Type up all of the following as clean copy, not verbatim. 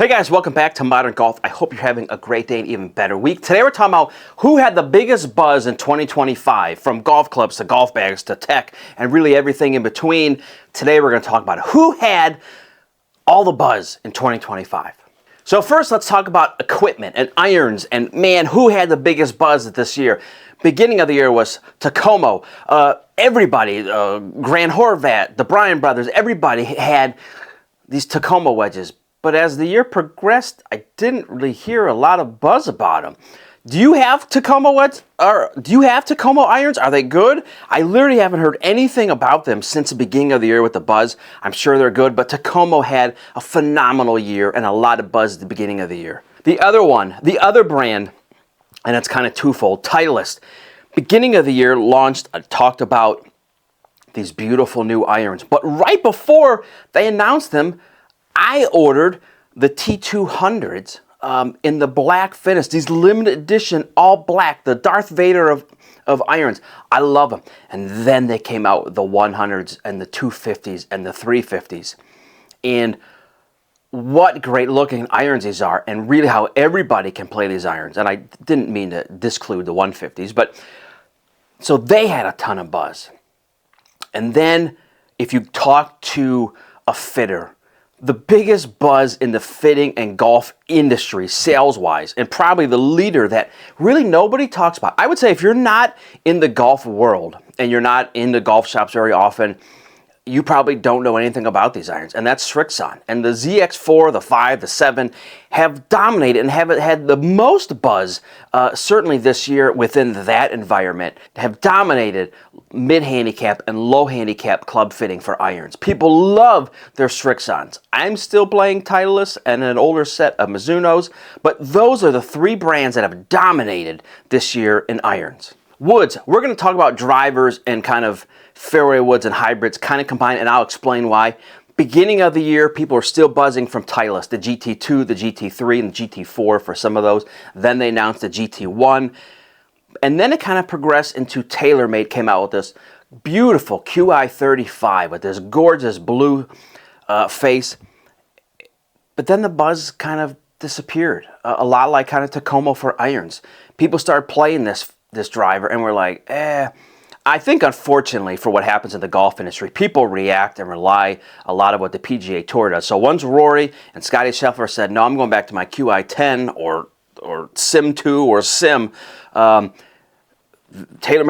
Hey guys, welcome back to Modern Golf. I hope you're having a great day and even better week. Today we're talking about who had the biggest buzz in 2025, from golf clubs to golf bags to tech and really everything in between. Today we're going to talk about who had all the buzz in 2025. So first let's talk about equipment and irons, and man, who had the biggest buzz this year? Beginning of the year was Tacoma. Everybody, Grant Horvat, the Bryan brothers, everybody had these Tacoma wedges. But as the year progressed, I didn't really hear a lot of buzz about them. Do you have Tacoma wedges? Or do you have Tacoma irons? Are they good? I literally haven't heard anything about them since the beginning of the year with the buzz. I'm sure they're good, but Tacoma had a phenomenal year and a lot of buzz at the beginning of the year. The other brand, and it's kind of twofold, Titleist. Beginning of the year launched, talked about these beautiful new irons. But right before they announced them, I ordered the T200s in the black finish, these limited edition, all black, the Darth Vader of irons. I love them. And then they came out with the 100s and the 250s and the 350s. And what great looking irons these are, and really how everybody can play these irons. And I didn't mean to disclude the 150s, but so they had a ton of buzz. And then if you talk to a fitter, the biggest buzz in the fitting and golf industry, sales-wise, and probably the leader that really nobody talks about. I would say if you're not in the golf world and you're not in the golf shops very often, you probably don't know anything about these irons, and that's Srixon. And the ZX4, the 5, the 7 have dominated and have had the most buzz, certainly this year within that environment, have dominated mid-handicap and low-handicap club fitting for irons. People love their Srixons. I'm still playing Titleist and an older set of Mizunos, but those are the three brands that have dominated this year in irons. Woods, we're going to talk about drivers and kind of fairway woods and hybrids kind of combined, and I'll explain why. Beginning of the year, people are still buzzing from Titleist, the GT2, the GT3, and the GT4 for some of those. Then they announced the GT1. And then it kind of progressed into TaylorMade came out with this beautiful QI35 with this gorgeous blue face. But then the buzz kind of disappeared, a lot like kind of Tacoma for irons. People started playing this driver and we're like, I think unfortunately for what happens in the golf industry, people react and rely a lot of what the PGA Tour does. So once Rory and Scotty Scheffler said, no, I'm going back to my QI10 or Sim 2 or Sim, TaylorMade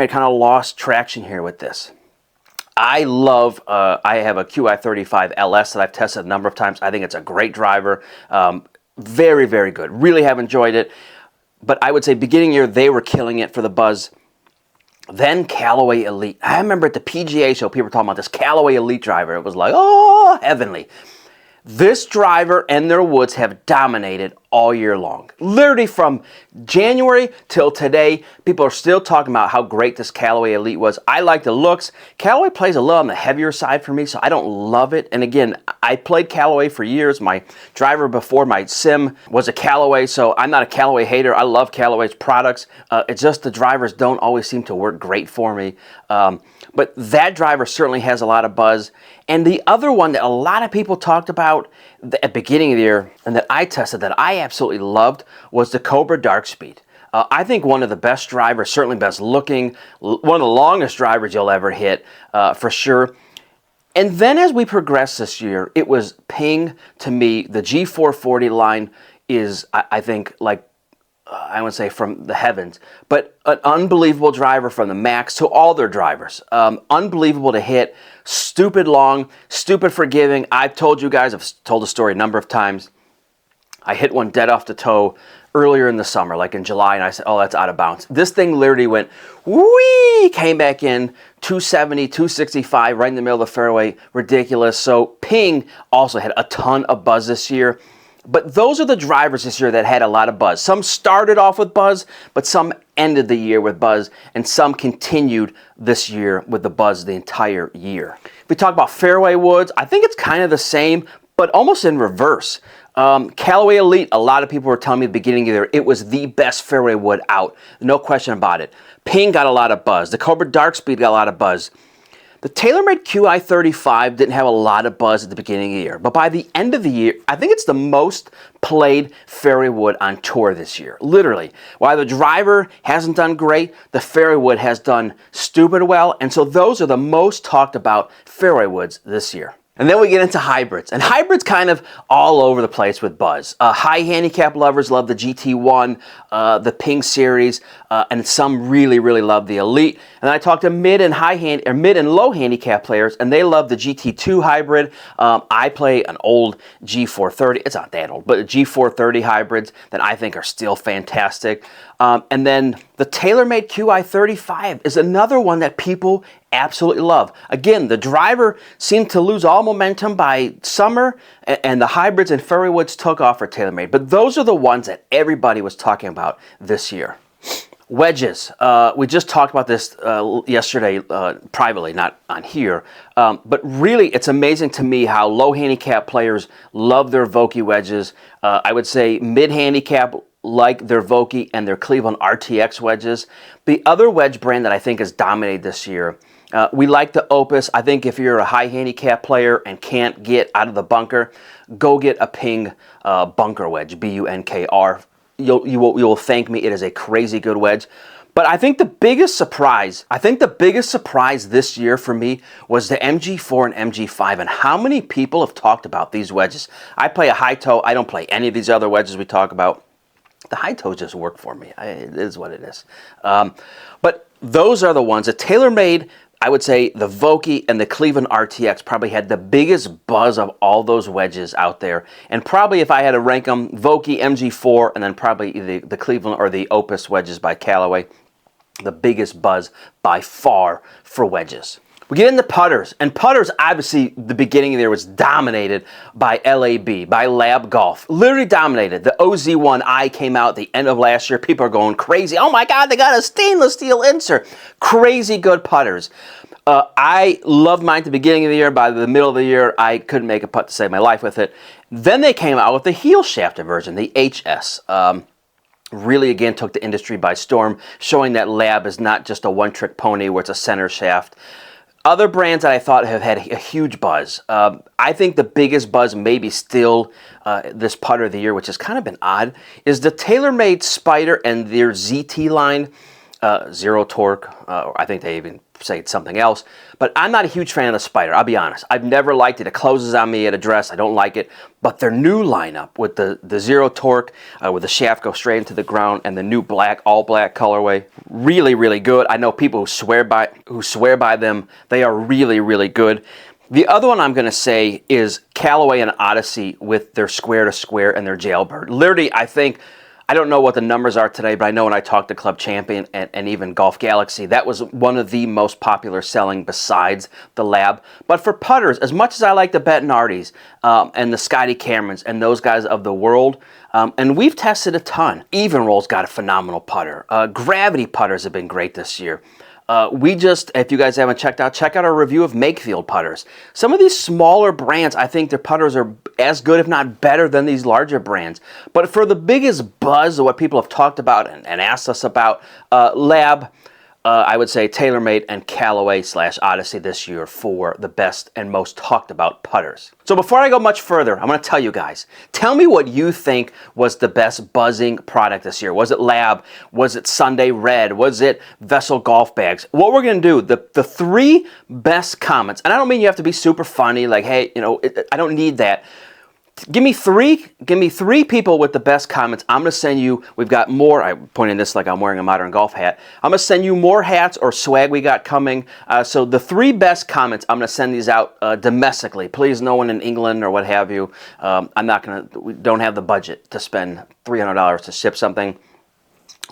kind of lost traction here with this. I have a QI35 LS that I've tested a number of times. I think it's a great driver. Very, very good. Really have enjoyed it. But I would say beginning year, they were killing it for the buzz. Then Callaway Elite. I remember at the PGA show, people were talking about this Callaway Elite driver. It was like, oh, heavenly. This driver and their woods have dominated all year long. Literally from January till today, people are still talking about how great this Callaway Elite was. I like the looks. Callaway plays a little on the heavier side for me, so I don't love it. And again, I played Callaway for years. My driver before my Sim was a Callaway, so I'm not a Callaway hater. I love Callaway's products. It's just the drivers don't always seem to work great for me. But that driver certainly has a lot of buzz. And the other one that a lot of people talked about at the beginning of the year and that I tested that I absolutely loved was the Cobra Dark Speed. I think one of the best drivers, certainly best looking, one of the longest drivers you'll ever hit for sure. And then as we progress this year, it was Ping to me. The G440 line is, I think, like, I would say from the heavens, but an unbelievable driver from the Max to all their drivers. Unbelievable to hit, stupid long, stupid forgiving. I've told you guys, I've told the story a number of times. I hit one dead off the toe earlier in the summer, like in July, and I said, oh, that's out of bounds. This thing literally went, whee, came back in, 270, 265, right in the middle of the fairway, ridiculous. So Ping also had a ton of buzz this year. But those are the drivers this year that had a lot of buzz. Some started off with buzz, but some ended the year with buzz, and some continued this year with the buzz the entire year. If we talk about fairway woods, I think it's kind of the same, but almost in reverse. Callaway Elite, a lot of people were telling me at the beginning of the year, it was the best fairway wood out. No question about it. Ping got a lot of buzz. The Cobra Dark Speed got a lot of buzz. The TaylorMade QI35 didn't have a lot of buzz at the beginning of the year, but by the end of the year, I think it's the most played fairway wood on tour this year. Literally. While the driver hasn't done great, the fairway wood has done stupid well, and so those are the most talked about fairway woods this year. And then we get into hybrids, and hybrids kind of all over the place with buzz. High handicap lovers love the GT1, the Ping series, and some really love the Elite. And I talked to mid and low handicap players, and they love the GT2 hybrid. I play an old G430. It's not that old, but G430 hybrids that I think are still fantastic. And then the TaylorMade QI35 is another one that people absolutely love. Again, the driver seemed to lose all momentum by summer, and the hybrids and fairway woods took off for TaylorMade. But those are the ones that everybody was talking about this year. Wedges. We just talked about this yesterday privately, not on here. But really, it's amazing to me how low handicap players love their Vokey wedges. I would say mid handicap like their Vokey and their Cleveland RTX wedges. The other wedge brand that I think has dominated this year, we like the Opus. I think if you're a high handicap player and can't get out of the bunker, go get a Ping bunker wedge, BUNKR. You will thank me. It is a crazy good wedge. But I think the biggest surprise this year for me was the MG4 and MG5 and how many people have talked about these wedges. I play a high toe. I don't play any of these other wedges we talk about. The high toes just work for me. It is what it is. But those are the ones that TaylorMade, I would say the Vokey and the Cleveland RTX probably had the biggest buzz of all those wedges out there. And probably if I had to rank them, Vokey, MG4, and then probably the Cleveland or the Opus wedges by Callaway, the biggest buzz by far for wedges. We get into putters, and putters, obviously, the beginning of the year was dominated by LAB, by Lab Golf. Literally dominated. The OZ1i came out at the end of last year. People are going crazy. Oh my God, they got a stainless steel insert. Crazy good putters. I loved mine at the beginning of the year. By the middle of the year, I couldn't make a putt to save my life with it. Then they came out with the heel shafted version, the HS. Really, again, took the industry by storm, showing that Lab is not just a one-trick pony where it's a center shaft. Other brands that I thought have had a huge buzz. I think the biggest buzz, maybe still this putter of the year, which has kind of been odd, is the TaylorMade Spider and their ZT line, Zero Torque. I think they even say it's something else. But I'm not a huge fan of the Spider, I'll be honest. I've never liked it. It closes on me at address. I don't like it. But their new lineup with the Zero Torque, with the shaft go straight into the ground, and the new all black colorway, really good. I know people who swear by them. They are really good. The other one I'm going to say is Callaway and Odyssey with their square to square and their Jailbird. Literally, I don't know what the numbers are today, but I know when I talked to Club Champion and even Golf Galaxy, that was one of the most popular selling besides the Lab. But for putters, as much as I like the Bettinardi's and the Scotty Camerons and those guys of the world, and we've tested a ton. Even Roll's got a phenomenal putter. Gravity putters have been great this year. If you guys haven't check out our review of Makefield putters. Some of these smaller brands, I think their putters are as good, if not better, than these larger brands. But for the biggest buzz of what people have talked about and asked us about, Lab, I would say TaylorMade and Callaway / Odyssey this year for the best and most talked about putters. So before I go much further, I'm going to tell you guys, tell me what you think was the best buzzing product this year. Was it Lab? Was it Sunday Red? Was it Vessel golf bags? What we're going to do, the three best comments, and I don't mean you have to be super funny, like, hey, I don't need that. Give me three people with the best comments. I'm going to send you, we've got more, I'm pointing this like I'm wearing a Modern Golf hat. I'm going to send you more hats or swag we got coming. So the three best comments, I'm going to send these out domestically. Please, no one in England or what have you. We don't have the budget to spend $300 to ship something.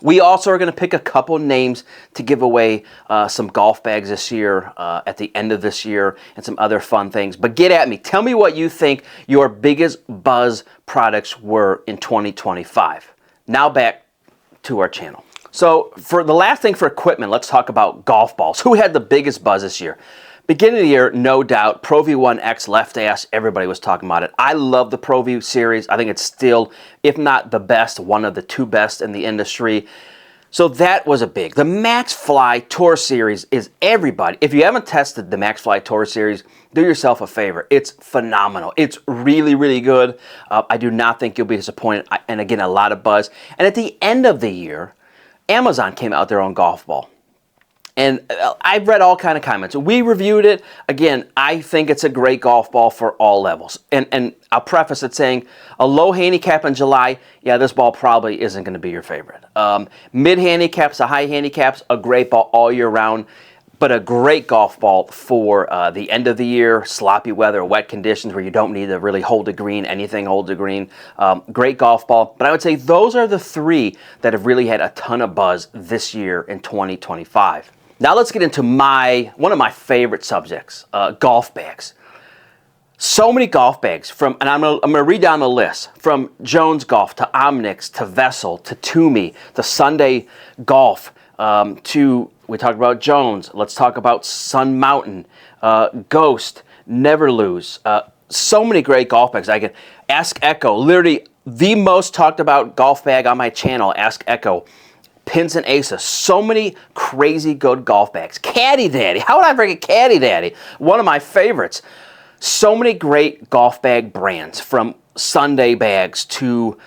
We also are going to pick a couple names to give away some golf bags this year, at the end of this year, and some other fun things. But get at me. Tell me what you think your biggest buzz products were in 2025. Now back to our channel. So for the last thing for equipment, let's talk about golf balls. Who had the biggest buzz this year? Beginning of the year, no doubt, Pro V1X left ass, everybody was talking about it. I love the Pro V series. I think it's still, if not the best, one of the two best in the industry. So that was a big. The Max Fly Tour Series is everybody. If you haven't tested the Max Fly Tour Series, do yourself a favor. It's phenomenal. It's really, really good. I do not think you'll be disappointed. And again, a lot of buzz. And at the end of the year, Amazon came out with their own golf ball. And I've read all kind of comments. We reviewed it. Again, I think it's a great golf ball for all levels. And I'll preface it saying a low handicap in July, yeah, this ball probably isn't going to be your favorite. Mid handicaps, a high handicaps, a great ball all year round, but a great golf ball for the end of the year, sloppy weather, wet conditions where you don't need to really hold the green, anything hold the green. Great golf ball. But I would say those are the three that have really had a ton of buzz this year in 2025. Now let's get into one of my favorite subjects, golf bags. So many golf bags and I'm gonna read down the list, from Jones Golf to Omnix to Vessel to Toomey to Sunday Golf we talked about Jones. Let's talk about Sun Mountain, Ghost, Never Lose. So many great golf bags. I can Ask Echo, literally the most talked about golf bag on my channel. Ask Echo. Pins and Aces. So many crazy good golf bags. Caddy Daddy. How would I forget Caddy Daddy? One of my favorites. So many great golf bag brands, from Sunday bags to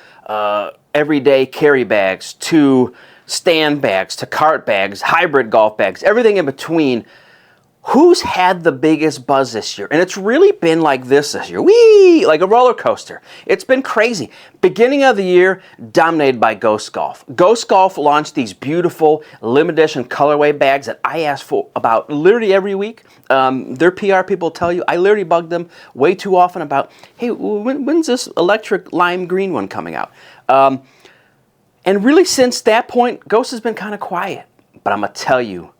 everyday carry bags to stand bags to cart bags, hybrid golf bags, everything in between. Who's had the biggest buzz this year? And it's really been like this year. Whee! Like a roller coaster. It's been crazy. Beginning of the year, dominated by Ghost Golf. Ghost Golf launched these beautiful limited edition colorway bags that I ask for about literally every week. Their PR people tell you, I literally bug them way too often about, hey, when's this electric lime green one coming out? And really since that point, Ghost has been kind of quiet. But I'm going to tell you,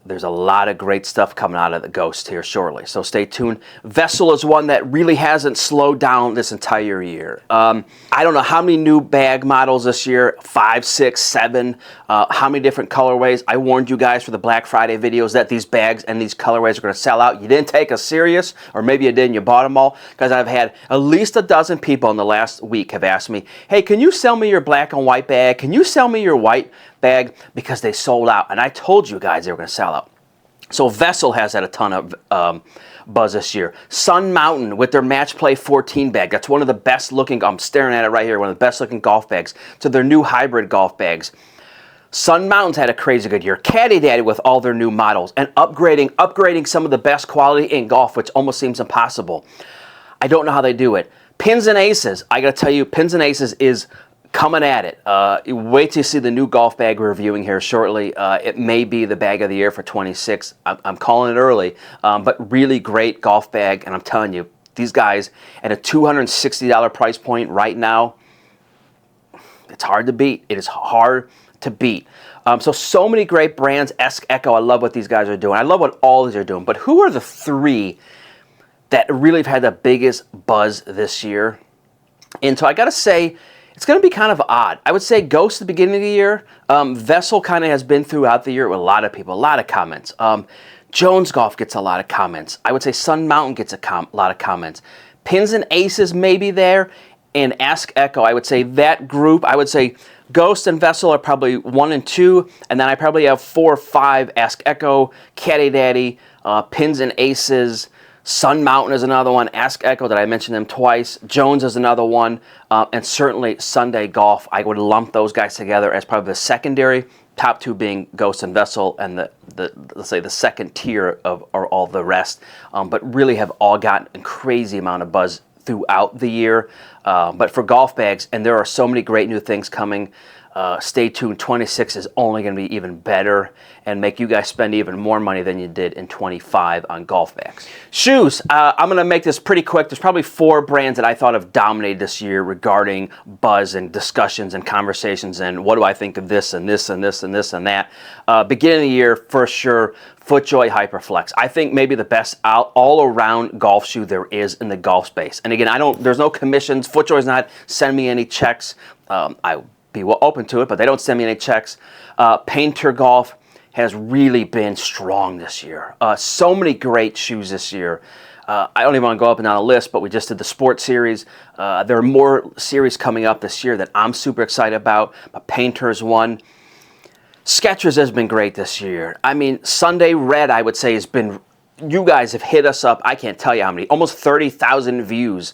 there's a lot of great stuff coming out of the Ghost here shortly, so stay tuned. Vessel is one that really hasn't slowed down this entire year. I don't know how many new bag models this year, 5, 6, 7, how many different colorways. I warned you guys for the Black Friday videos that these bags and these colorways are going to sell out. You didn't take us serious, or maybe you did and you bought them all, because I've had at least a dozen people in the last week have asked me, hey, can you sell me your black and white bag? Can you sell me your white bag? Because they sold out, and I told you guys they were going to sell out. So Vessel has had a ton of buzz this year. Sun Mountain with their Match Play 14 bag. That's one of the best looking, I'm staring at it right here, one of the best looking golf bags. To their new hybrid golf bags. Sun Mountain's had a crazy good year. Caddy Daddy with all their new models and upgrading some of the best quality in golf, which almost seems impossible. I don't know how they do it. Pins and Aces. I got to tell you, Pins and Aces is coming at it. Wait till you see the new golf bag we're reviewing here shortly. It may be the bag of the year for 26. I'm calling it early, but really great golf bag. And I'm telling you, these guys at a $260 price point right now, it's hard to beat. It is hard to beat. So many great brands. Ask Echo, I love what these guys are doing. I love what all these are doing. But who are the three that really have had the biggest buzz this year? And so I got to say, it's going to be kind of odd. I would say Ghost at the beginning of the year. Vessel kind of has been throughout the year with a lot of people, a lot of comments. Jones Golf gets a lot of comments. I would say Sun Mountain gets a lot of comments. Pins and Aces maybe there. And Ask Echo, I would say that group, I would say Ghost and Vessel are probably 1 and 2. And then I probably have 4 or 5. Ask Echo, Caddy Daddy, Pins and Aces, Sun Mountain is another one. Ask Echo, that I mentioned them twice. Jones is another one. And certainly Sunday Golf. I would lump those guys together as probably the secondary. Top 2 being Ghost and Vessel, and let's say the second tier are all the rest. But really have all gotten a crazy amount of buzz throughout the year. But for golf bags, and there are so many great new things coming. Stay tuned. 26 is only going to be even better and make you guys spend even more money than you did in 25 on golf bags. Shoes. I'm going to make this pretty quick. There's probably 4 brands that I thought have dominated this year regarding buzz and discussions and conversations and what do I think of this and this and this and this and that. Beginning of the year, for sure, FootJoy Hyperflex. I think maybe the best all-around golf shoe there is in the golf space. And again, there's no commissions. FootJoy's not sending me any checks. I be open to it, but they don't send me any checks. PAYNTR Golf has really been strong this year. So many great shoes this year. I don't even want to go up and down the list, but we just did the sports series. There are more series coming up this year that I'm super excited about. But PAYNTR is one. Skechers has been great this year. I mean, Sunday Red, I would say, has been, you guys have hit us up. I can't tell you how many, almost 30,000 views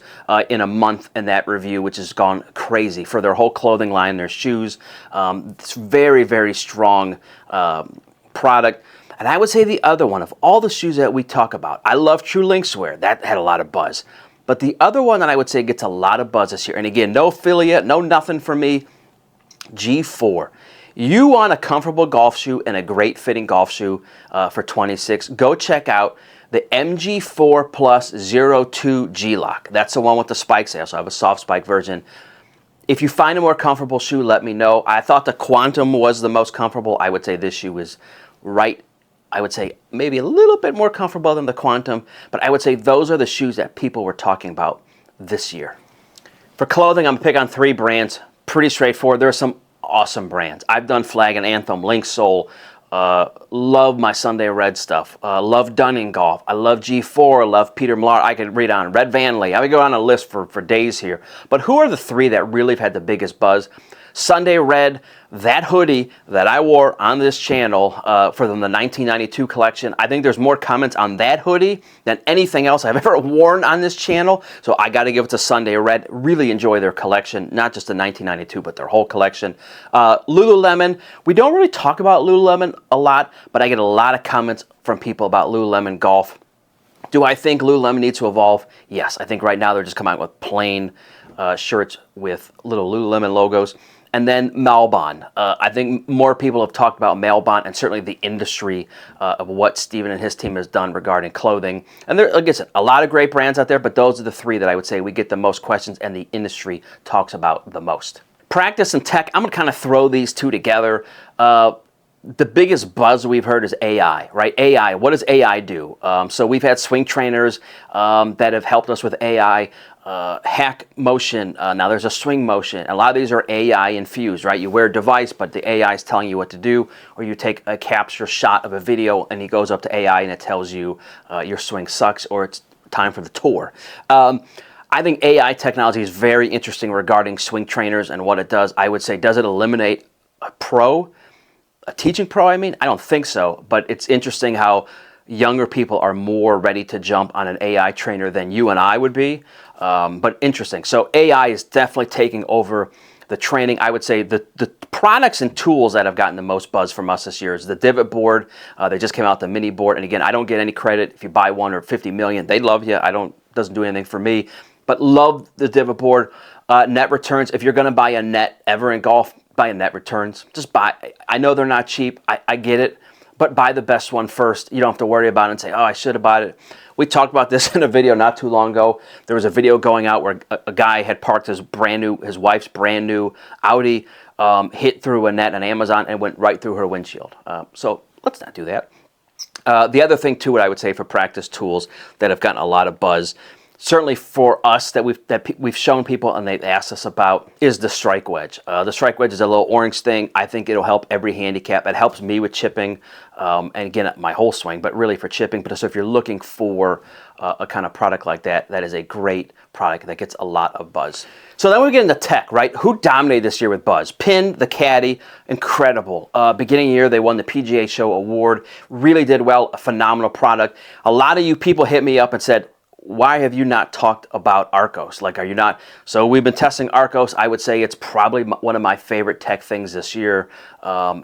in a month in that review, which has gone crazy for their whole clothing line, their shoes. It's very, very strong product. And I would say the other one, of all the shoes that we talk about, I love True Linkswear. That had a lot of buzz. But the other one that I would say gets a lot of buzz this year, and again, no affiliate, no nothing from me, G4. You want a comfortable golf shoe and a great fitting golf shoe for 26, go check out the MG4 Plus 02 G-Lock. That's the one with the spikes. I also have a soft spike version. If you find a more comfortable shoe, let me know. I thought the Quantum was the most comfortable. I would say this shoe is right, I would say maybe a little bit more comfortable than the Quantum, but I would say those are the shoes that people were talking about this year. For clothing, I'm going to pick on 3 brands. Pretty straightforward. There are some awesome brands. I've done Flag and Anthem, Link Soul, love my Sunday Red stuff, love Dunning Golf, I love G4, love Peter Millar. I could read on Red Van Lee. I would go on a list for days here. But who are the 3 that really have had the biggest buzz? Sunday Red, that hoodie that I wore on this channel for the 1992 collection. I think there's more comments on that hoodie than anything else I've ever worn on this channel. So I got to give it to Sunday Red. Really enjoy their collection, not just the 1992, but their whole collection. Lululemon, we don't really talk about Lululemon a lot, but I get a lot of comments from people about Lululemon Golf. Do I think Lululemon needs to evolve? Yes, I think right now they're just coming out with plain shirts with little Lululemon logos. And then Malbon. I think more people have talked about Malbon and certainly the industry of what Steven and his team has done regarding clothing. And there, like I said, a lot of great brands out there, but those are the 3 that I would say we get the most questions and the industry talks about the most. Practice and tech, I'm going to kind of throw these 2 together. The biggest buzz we've heard is AI, right? AI, what does AI do? So we've had swing trainers that have helped us with AI. Hack motion, now there's a swing motion. A lot of these are AI infused, right? You wear a device, but the AI is telling you what to do, or you take a capture shot of a video and it goes up to AI and it tells you your swing sucks or it's time for the tour. I think AI technology is very interesting regarding swing trainers and what it does. I would say, does it eliminate a teaching pro, I mean? I don't think so, but it's interesting how younger people are more ready to jump on an AI trainer than you and I would be. But interesting. So AI is definitely taking over the training. I would say the products and tools that have gotten the most buzz from us this year is the divot board. They just came out the mini board. And again, I don't get any credit if you buy one or 50 million. They love you. Doesn't do anything for me. But love the divot board. Net returns. If you're going to buy a net ever in golf, buy a net returns. Just buy. I know they're not cheap. I get it. But buy the best one first. You don't have to worry about it and say, oh, I should have bought it. We talked about this in a video not too long ago. There was a video going out where a guy had parked his wife's brand new Audi, hit through a net on Amazon and went right through her windshield. So let's not do that. The other thing too, what I would say for practice tools that have gotten a lot of buzz, certainly for us that we've shown people and they've asked us about, is the strike wedge. The strike wedge is a little orange thing. I think it'll help every handicap. It helps me with chipping, and again, my whole swing, but really for chipping. But so if you're looking for a kind of product like that, that is a great product that gets a lot of buzz. So then we get into tech, right? Who dominated this year with buzz? Pin, the caddy, incredible. Beginning of the year, they won the PGA Show Award. Really did well, a phenomenal product. A lot of you people hit me up and said, why have you not talked about Arcos? Like, are you not? So we've been testing Arcos. I would say it's probably one of my favorite tech things this year.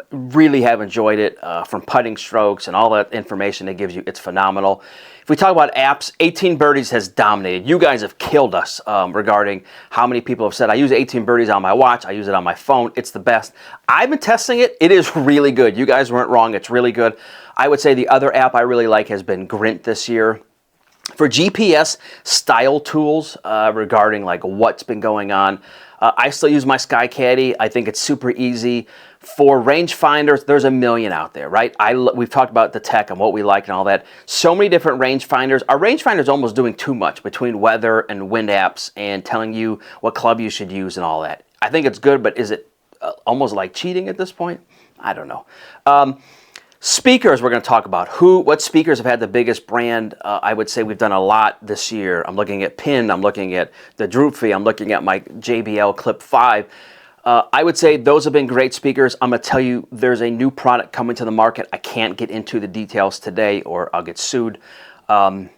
Really have enjoyed it, from putting strokes and all that information it gives you. It's phenomenal. If we talk about apps, 18 Birdies has dominated. You guys have killed us regarding how many people have said, I use 18 Birdies on my watch. I use it on my phone. It's the best. I've been testing it. It is really good. You guys weren't wrong. It's really good. I would say the other app I really like has been Grint this year. For GPS style tools regarding like what's been going on, I still use my Sky Caddy. I think it's super easy. For rangefinders, there's a million out there, right? We've talked about the tech and what we like and all that. So many different rangefinders. Our rangefinder's almost doing too much between weather and wind apps and telling you what club you should use and all that. I think it's good, but is it almost like cheating at this point? I don't know. Speakers we're going to talk about. What speakers have had the biggest brand? I would say we've done a lot this year. I'm looking at Pin. I'm looking at the Droopy. I'm looking at my JBL Clip 5. I would say those have been great speakers. I'm going to tell you there's a new product coming to the market. I can't get into the details today or I'll get sued. That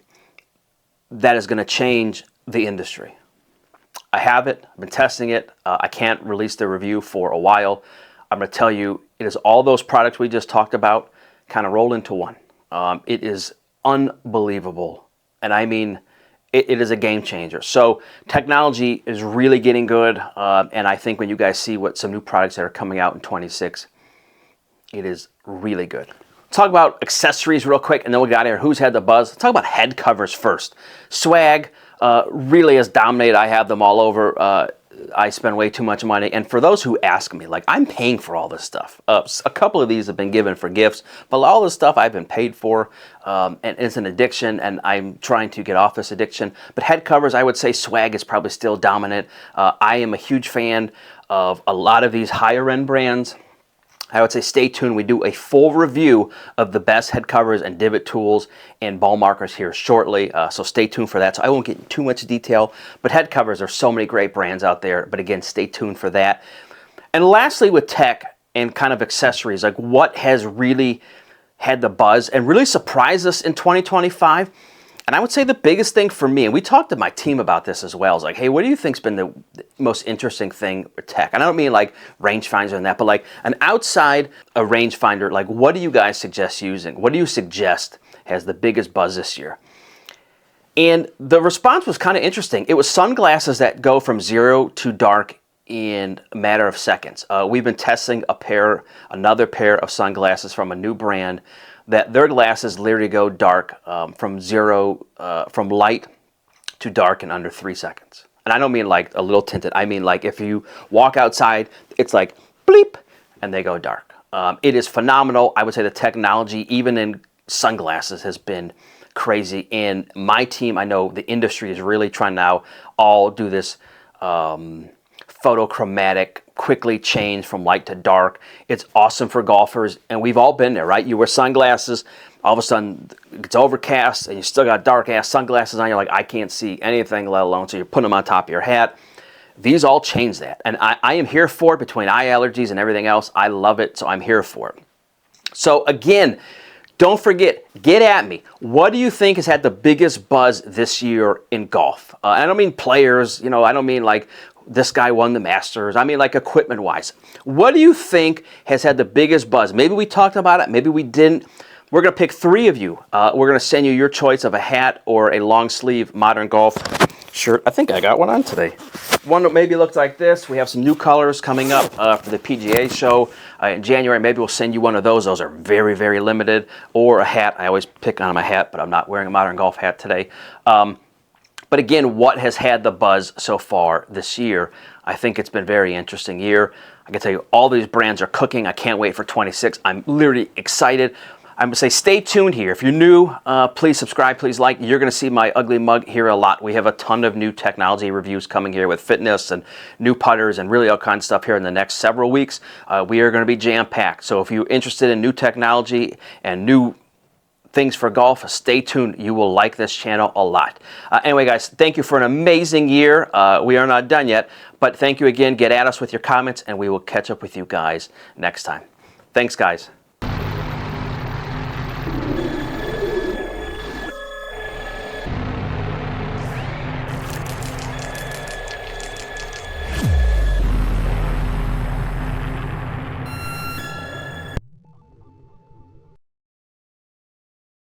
is going to change the industry. I have it. I've been testing it. I can't release the review for a while. I'm going to tell you it is all those products we just talked about kind of rolled into one. It is unbelievable. And I mean, it is a game changer. So technology is really getting good. And I think when you guys see what some new products that are coming out in 26, it is really good. Talk about accessories real quick, and then we got here. Who's had the buzz? Let's talk about head covers first. Swag really has dominated. I have them all over. I spend way too much money. And for those who ask me, like, I'm paying for all this stuff. A couple of these have been given for gifts, but all this stuff I've been paid for, and it's an addiction, and I'm trying to get off this addiction. But head covers, I would say swag is probably still dominant. I am a huge fan of a lot of these higher end brands. I would say stay tuned. We do a full review of the best head covers and divot tools and ball markers here shortly, so stay tuned for that. So I won't get into too much detail, but head covers, there's so many great brands out there, but again, stay tuned for that. And lastly, with tech and kind of accessories, like what has really had the buzz and really surprised us in 2025? And I would say the biggest thing for me, and we talked to my team about this as well, is like, hey, what do you think's been the most interesting thing with tech? And I don't mean like rangefinder and that, but like an outside a rangefinder, like what do you guys suggest using? What do you suggest has the biggest buzz this year? And the response was kind of interesting. It was sunglasses that go from zero to dark in a matter of seconds. We've been testing another pair of sunglasses from a new brand that their glasses literally go dark from light to dark in under 3 seconds. And I don't mean like a little tinted. I mean like if you walk outside, it's like bleep, and they go dark. It is phenomenal. I would say the technology, even in sunglasses, has been crazy. And my team, I know the industry is really trying now all do this photochromatic, quickly change from light to dark. It's awesome for golfers, and we've all been there, right? You wear sunglasses, all of a sudden it's overcast, and you still got dark-ass sunglasses on. You're like, I can't see anything, let alone, so you're putting them on top of your hat. These all change that, and I am here for it. Between eye allergies and everything else, I love it, so I'm here for it. So again, don't forget, get at me. What do you think has had the biggest buzz this year in golf? I don't mean players, I don't mean like this guy won the Masters. I mean like equipment-wise. What do you think has had the biggest buzz? Maybe we talked about it, maybe we didn't. We're going to pick 3 of you. We're going to send you your choice of a hat or a long sleeve Modern Golf shirt. I think I got one on today. One that maybe looks like this. We have some new colors coming up for the PGA show in January. Maybe we'll send you one of those. Those are very, very limited. Or a hat. I always pick on my hat, but I'm not wearing a Modern Golf hat today. But again, what has had the buzz so far this year? I think it's been a very interesting year. I can tell you all these brands are cooking. I can't wait for 26. I'm literally excited. I'm going to say stay tuned here. If you're new, please subscribe, please like. You're going to see my ugly mug here a lot. We have a ton of new technology reviews coming here with fitness and new putters and really all kinds of stuff here in the next several weeks. We are going to be jam-packed. So if you're interested in new technology and new things for golf, stay tuned. You will like this channel a lot. Anyway, guys, thank you for an amazing year. We are not done yet, but thank you again. Get at us with your comments, and we will catch up with you guys next time. Thanks, guys.